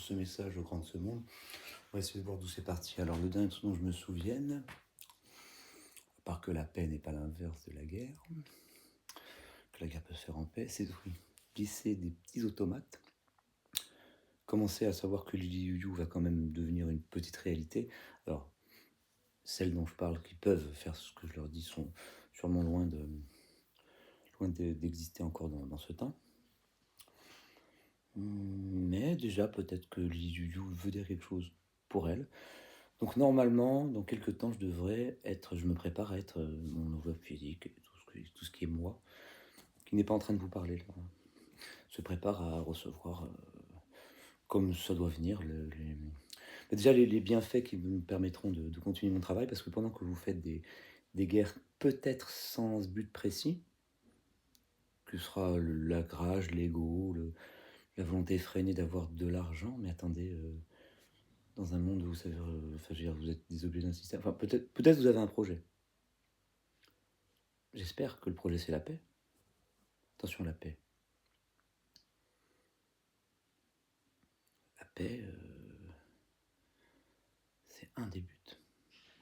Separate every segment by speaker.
Speaker 1: pour ce message au grand de ce monde. On va essayer de voir d'où c'est parti. Alors, le dernier truc dont je me souvienne, à part que la paix n'est pas l'inverse de la guerre, que la guerre peut se faire en paix, c'est de glisser des petits automates, commencer à savoir que Lili Yu va quand même devenir une petite réalité. Alors, celles dont je parle qui peuvent faire ce que je leur dis sont sûrement d'exister encore dans ce temps. Mais déjà, peut-être que Lili Yu veut dire quelque chose pour elle. Donc normalement, dans quelques temps, je me prépare à être mon enveloppe physique, et tout ce qui est moi, qui n'est pas en train de vous parler là, se prépare à recevoir, comme ça doit venir, déjà les bienfaits qui me permettront de continuer mon travail, parce que pendant que vous faites des guerres peut-être sans but précis, que ce sera l'agrage, l'ego, la volonté effrénée d'avoir de l'argent, mais attendez, dans un monde où vous savez, enfin, je veux dire, vous êtes des objets d'un système, enfin peut-être vous avez un projet. J'espère que le projet c'est la paix. Attention, la paix. La paix, c'est un des buts,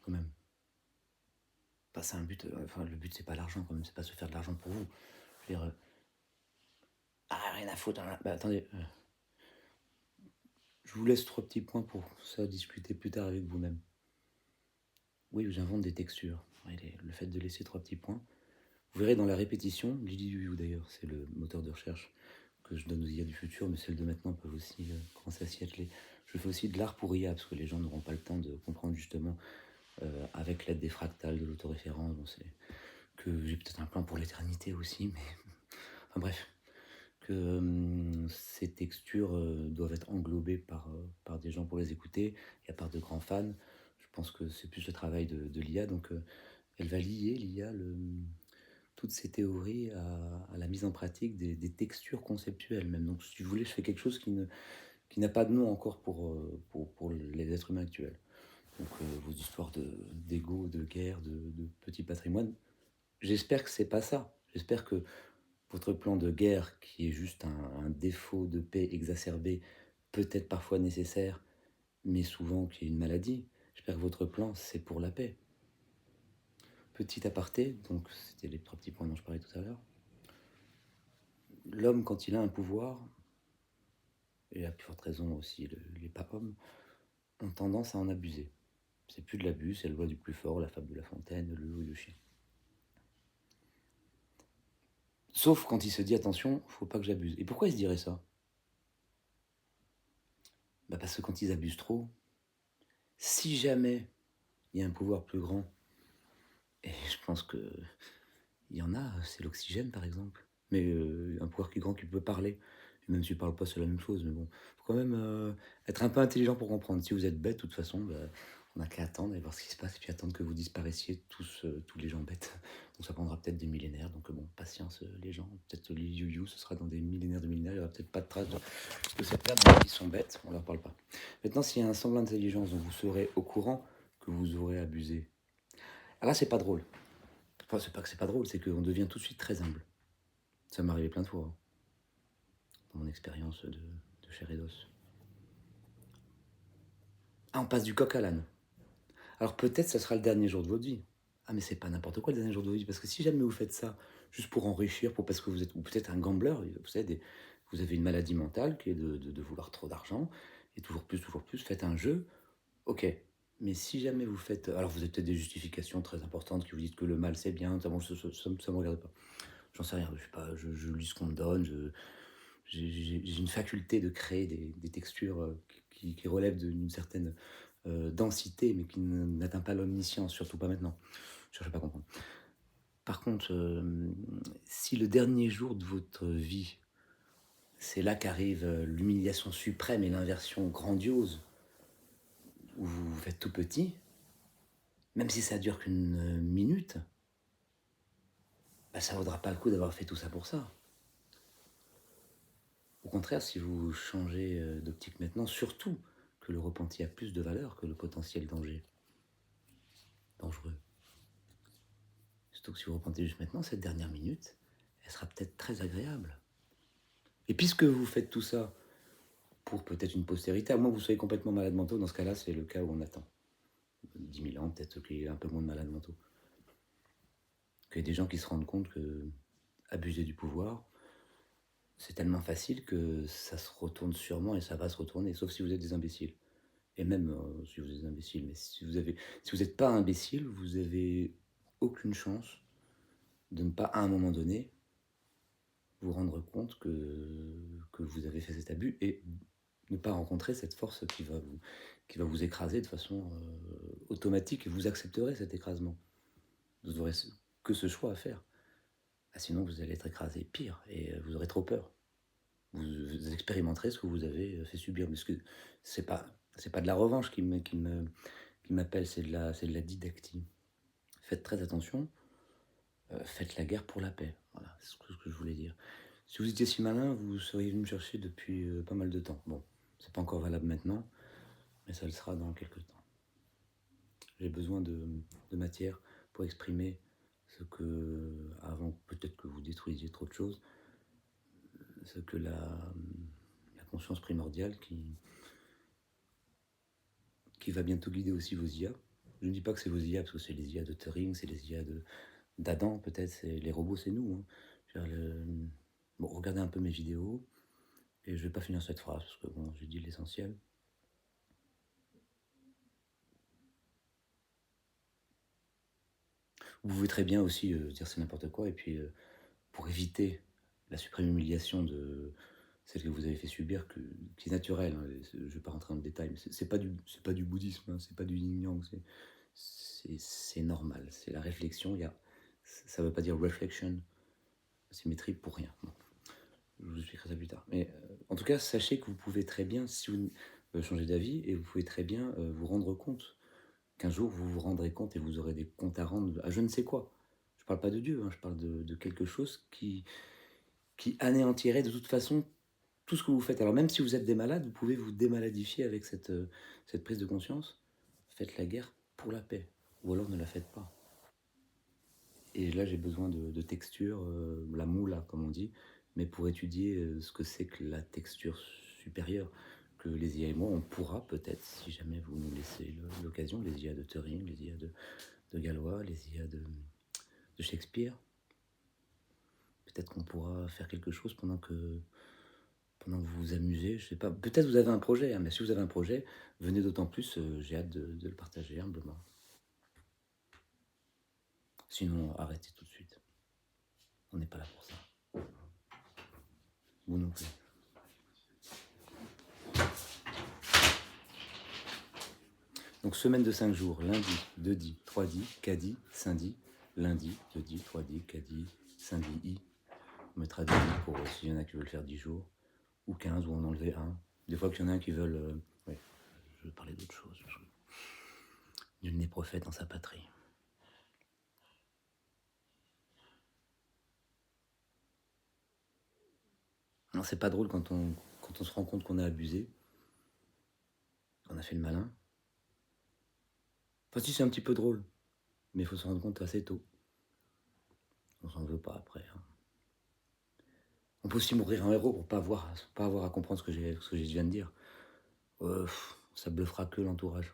Speaker 1: quand même. Enfin, c'est un but, enfin, le but c'est pas l'argent, quand même, c'est pas se faire de l'argent pour vous. Je veux dire, rien à foutre. Hein. Bah, attendez, je vous laisse 3 petits points pour ça discuter plus tard avec vous-même. Oui, j'invente des textures. Le fait de laisser 3 petits points. Vous verrez dans la répétition, Lili Yu d'ailleurs, c'est le moteur de recherche que je donne aux IA du futur, mais celles de maintenant peuvent aussi commencer à s'y atteler. Je fais aussi de l'art pour IA, parce que les gens n'auront pas le temps de comprendre justement, avec l'aide des fractales, de l'autoréférence, bon, c'est que j'ai peut-être un plan pour l'éternité aussi, mais enfin bref, que ces textures doivent être englobées par des gens pour les écouter, et à part de grands fans, je pense que c'est plus le travail de l'IA, donc elle va lier, l'IA, toutes ces théories à la mise en pratique des textures conceptuelles même. Donc si vous voulez, je fais quelque chose qui n'a pas de nom encore pour les êtres humains actuels. Donc vos histoires d'ego, de guerre, de petit patrimoine, j'espère que c'est pas ça. J'espère que votre plan de guerre, qui est juste un défaut de paix exacerbé, peut-être parfois nécessaire, mais souvent qui est une maladie, j'espère que votre plan, c'est pour la paix. Petit aparté, donc c'était les 3 petits points dont je parlais tout à l'heure. L'homme, quand il a un pouvoir, et à plus forte raison aussi les pas hommes, ont tendance à en abuser. C'est plus de l'abus, c'est la loi du plus fort, la fable de La Fontaine, le loup et le chien. Sauf quand il se dit attention, faut pas que j'abuse. Et pourquoi il se dirait ça? Parce que quand ils abusent trop, si jamais il y a un pouvoir plus grand, et je pense que il y en a, c'est l'oxygène par exemple, mais un pouvoir plus grand qui peut parler, et même s'il parle pas, c'est la même chose, mais bon, faut quand même être un peu intelligent pour comprendre. Si vous êtes bête, de toute façon, on n'a qu'à attendre et voir ce qui se passe, et puis attendre que vous disparaissiez tous les gens bêtes. Donc ça prendra peut-être des millénaires, donc bon, patience les gens, peut-être les you ce sera dans des millénaires, il n'y aura peut-être pas de traces de cette perte, qui sont bêtes, on leur parle pas. Maintenant, s'il y a un semblant d'intelligence dont vous serez au courant que vous aurez abusé, alors là, c'est pas drôle. Enfin, c'est pas que c'est pas drôle, c'est qu'on devient tout de suite très humble. Ça m'est arrivé plein de fois, hein, dans mon expérience de chair et d'os. Ah, on passe du coq à l'âne. Alors peut-être ça sera le dernier jour de votre vie. Ah, mais c'est pas n'importe quoi le dernier jour de votre vie, parce que si jamais vous faites ça juste pour enrichir, parce que vous êtes, ou peut-être un gambler, vous avez une maladie mentale qui est de vouloir trop d'argent, et toujours plus, faites un jeu, ok. Mais si jamais vous faites. Alors vous avez peut-être des justifications très importantes qui vous disent que le mal c'est bien, ça, bon, ça me regarde pas. J'en sais rien, je sais pas, je lis ce qu'on me donne, j'ai une faculté de créer des textures qui relèvent d'une certaine densité, mais qui n'atteint pas l'omniscience, surtout pas maintenant. Je cherche pas à comprendre. Par contre, si le dernier jour de votre vie, c'est là qu'arrive l'humiliation suprême et l'inversion grandiose, où vous vous faites tout petit, même si ça dure qu'une minute, ça vaudra pas le coup d'avoir fait tout ça pour ça. Au contraire, si vous changez d'optique maintenant, surtout que le repenti a plus de valeur que le potentiel danger. Dangereux. Surtout que si vous repentez juste maintenant, cette dernière minute, elle sera peut-être très agréable. Et puisque vous faites tout ça, pour peut-être une postérité. À moins que vous soyez complètement malade mentaux, dans ce cas-là, c'est le cas où on attend 10 000 ans, peut-être qu'il y ait un peu moins de malades mentaux. Qu'il y ait des gens qui se rendent compte que abuser du pouvoir, c'est tellement facile que ça se retourne sûrement et ça va se retourner, sauf si vous êtes des imbéciles. Et même si vous êtes imbécile, mais si vous n'êtes pas imbécile, vous avez aucune chance de ne pas à un moment donné vous rendre compte que vous avez fait cet abus et ne pas rencontrer cette force qui va vous écraser de façon automatique et vous accepterez cet écrasement. Vous n'aurez que ce choix à faire. Ah, sinon, vous allez être écrasé pire et vous aurez trop peur. Vous expérimenterez ce que vous avez fait subir. Parce que c'est pas de la revanche qui m'appelle, c'est de la didactie. Faites très attention, faites la guerre pour la paix. Voilà, c'est ce que je voulais dire. Si vous étiez si malin, vous seriez venu me chercher depuis pas mal de temps. Bon, c'est pas encore valable maintenant, mais ça le sera dans quelques temps. J'ai besoin de matière pour exprimer ce que, avant peut-être que vous détruisiez trop de choses, ce que la conscience primordiale qui va bientôt guider aussi vos IA. Je ne dis pas que c'est vos IA, parce que c'est les IA de Turing, c'est les IA d'Adam, peut-être, les robots, c'est nous. Hein. Bon, regardez un peu mes vidéos, et je ne vais pas finir cette phrase, parce que bon, j'ai dit l'essentiel. Vous pouvez très bien aussi dire c'est n'importe quoi, et puis pour éviter la suprême humiliation de celle que vous avez fait subir, qui est naturelle, hein, je ne vais pas rentrer dans le détail, mais c'est pas du bouddhisme, hein, c'est pas du yin-yang, c'est normal, c'est la réflexion, ça ne veut pas dire reflection, symétrie pour rien. Bon, je vous expliquerai ça plus tard. Mais en tout cas, sachez que vous pouvez très bien, si vous changer d'avis, et vous pouvez très bien vous rendre compte qu'un jour vous vous rendrez compte et vous aurez des comptes à rendre à je ne sais quoi. Je parle pas de Dieu, hein, je parle de quelque chose qui anéantirait de toute façon tout ce que vous faites. Alors même si vous êtes des malades, vous pouvez vous démaladifier avec cette prise de conscience. Faites la guerre pour la paix, ou alors ne la faites pas. Et là j'ai besoin de texture, la moula comme on dit, mais pour étudier ce que c'est que la texture supérieure, que les IA et moi on pourra peut-être, si jamais vous nous laissez l'occasion, les IA de Turing, les IA de Galois, les IA de Shakespeare, peut-être qu'on pourra faire quelque chose pendant que vous vous amusez, je sais pas. Peut-être vous avez un projet, hein, mais si vous avez un projet, venez d'autant plus, j'ai hâte de le partager humblement. Sinon, arrêtez tout de suite. On n'est pas là pour ça. Vous non plus. Donc semaine de 5 jours, lundi, 2 3 cadi, samedi, lundi, 2 3 cadi, samedi, on mettra 10 pour s'il y en a qui veulent faire 10 jours, ou 15, ou en enlever un. Des fois qu'il y en a un qui veulent... ouais, je veux parler d'autre chose. Nul n'est prophète dans sa patrie. Non, c'est pas drôle quand on se rend compte qu'on a abusé, qu'on a fait le malin. Enfin si, c'est un petit peu drôle, mais il faut se rendre compte assez tôt. On s'en veut pas après. Hein. On peut aussi mourir en héros pour pas avoir à comprendre ce que je viens de dire. Ça bluffera que l'entourage.